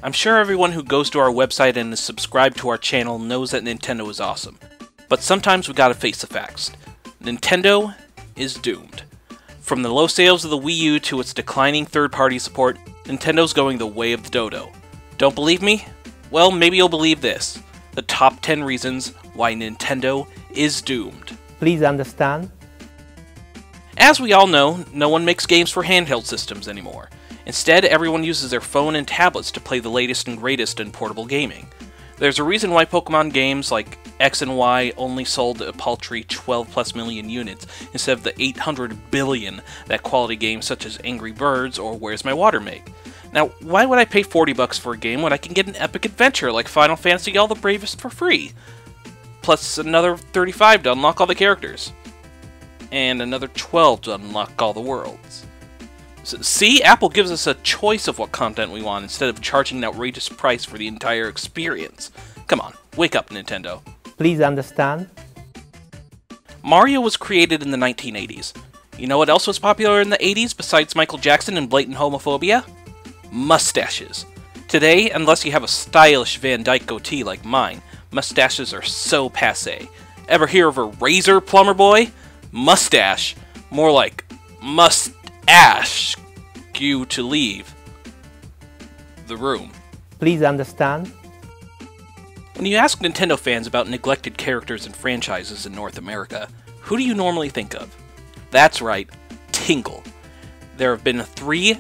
I'm sure everyone who goes to our website and is subscribed to our channel knows that Nintendo is awesome. But sometimes we gotta face the facts. Nintendo is doomed. From the low sales of the Wii U to its declining third-party support, Nintendo's going the way of the dodo. Don't believe me? Well, maybe you'll believe this. The top 10 reasons why Nintendo is doomed. Please understand. As we all know, no one makes games for handheld systems anymore. Instead, everyone uses their phone and tablets to play the latest and greatest in portable gaming. There's a reason why Pokemon games like X and Y only sold a paltry 12+ million units instead of the 800 billion that quality games such as Angry Birds or Where's My Water make. Now, why would I pay $40 for a game when I can get an epic adventure like Final Fantasy All the Bravest for free? Plus another $35 to unlock all the characters. And another $12 to unlock all the worlds. So, see, Apple gives us a choice of what content we want instead of charging an outrageous price for the entire experience. Come on, wake up, Nintendo. Please understand. Mario was created in the 1980s. You know what else was popular in the 80s besides Michael Jackson and blatant homophobia? Mustaches. Today, unless you have a stylish Van Dyke goatee like mine, mustaches are so passé. Ever hear of a razor, plumber boy? Mustache. More like must-ash you to leave the room. Please understand. When you ask Nintendo fans about neglected characters and franchises in North America, who do you normally think of? That's right, Tingle. There have been three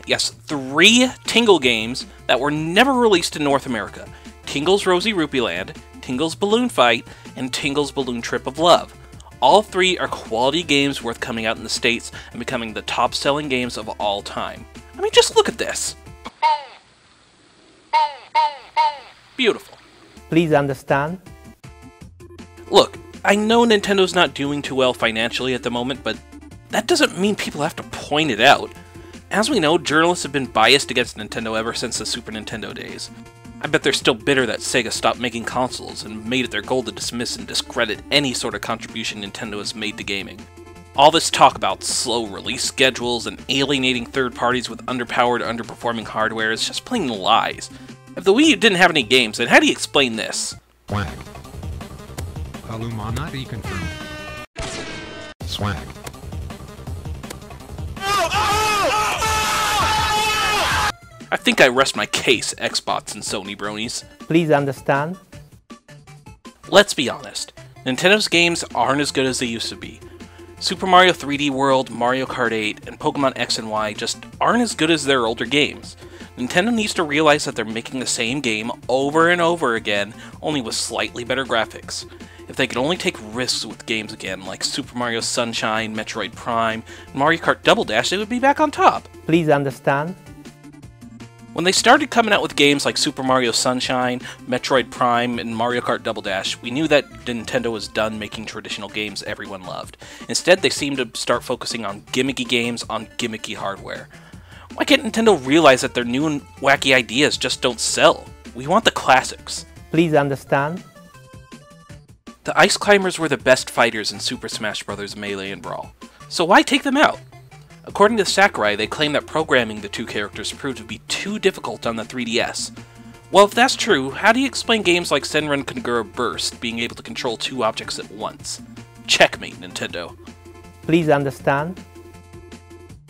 Tingle games that were never released in North America. Tingle's Rosy Rupee Land, Tingle's Balloon Fight, and Tingle's Balloon Trip of Love. All three are quality games worth coming out in the States and becoming the top-selling games of all time. I mean, just look at this. Beautiful. Please understand. Look, I know Nintendo's not doing too well financially at the moment, but that doesn't mean people have to point it out. As we know, journalists have been biased against Nintendo ever since the Super Nintendo days. I bet they're still bitter that Sega stopped making consoles and made it their goal to dismiss and discredit any sort of contribution Nintendo has made to gaming. All this talk about slow release schedules and alienating third parties with underpowered, underperforming hardware is just plain lies. If the Wii U didn't have any games, then how do you explain this? Swag. Illuminati confirmed. Swag. I think I rest my case, Xbox and Sony bronies. Please understand. Let's be honest, Nintendo's games aren't as good as they used to be. Super Mario 3D World, Mario Kart 8, and Pokemon X and Y just aren't as good as their older games. Nintendo needs to realize that they're making the same game over and over again, only with slightly better graphics. If they could only take risks with games again, like Super Mario Sunshine, Metroid Prime, and Mario Kart Double Dash, they would be back on top. Please understand. When they started coming out with games like Super Mario Sunshine, Metroid Prime, and Mario Kart Double Dash, we knew that Nintendo was done making traditional games everyone loved. Instead, they seemed to start focusing on gimmicky games on gimmicky hardware. Why can't Nintendo realize that their new and wacky ideas just don't sell? We want the classics. Please understand. The Ice Climbers were the best fighters in Super Smash Bros. Melee and Brawl, so why take them out? According to Sakurai, they claim that programming the two characters proved to be too difficult on the 3DS. Well, if that's true, how do you explain games like Senran Kagura Burst being able to control two objects at once? Checkmate, Nintendo. Please understand.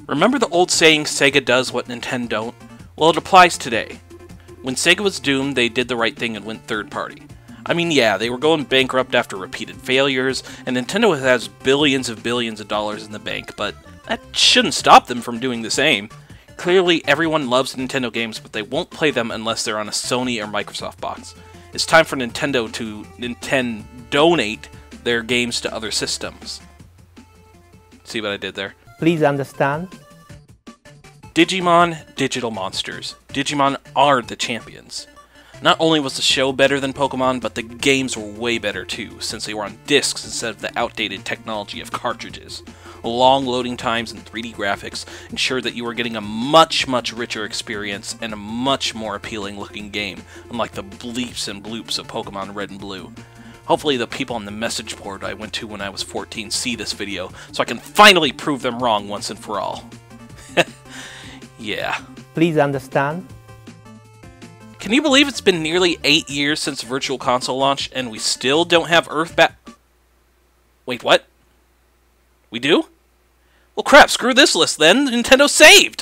Remember the old saying, Sega does what Nintendo don't? Well, it applies today. When Sega was doomed, they did the right thing and went third party. I mean, yeah, they were going bankrupt after repeated failures, and Nintendo has billions of dollars in the bank, but that shouldn't stop them from doing the same. Clearly, everyone loves Nintendo games, but they won't play them unless they're on a Sony or Microsoft box. It's time for Nintendo to donate their games to other systems. See what I did there? Please understand. Digimon, Digital Monsters. Digimon are the champions. Not only was the show better than Pokemon, but the games were way better too, since they were on discs instead of the outdated technology of cartridges. Long loading times and 3D graphics ensured that you were getting a much richer experience and a much more appealing looking game, unlike the bleeps and bloops of Pokemon Red and Blue. Hopefully the people on the message board I went to when I was 14 see this video, so I can finally prove them wrong once and for all. Yeah. Please understand. Can Can you believe it's been nearly 8 years since Virtual Console launch, and we still don't have Earthbound... Wait, what? We do? Well, crap, screw this list then. Nintendo saved!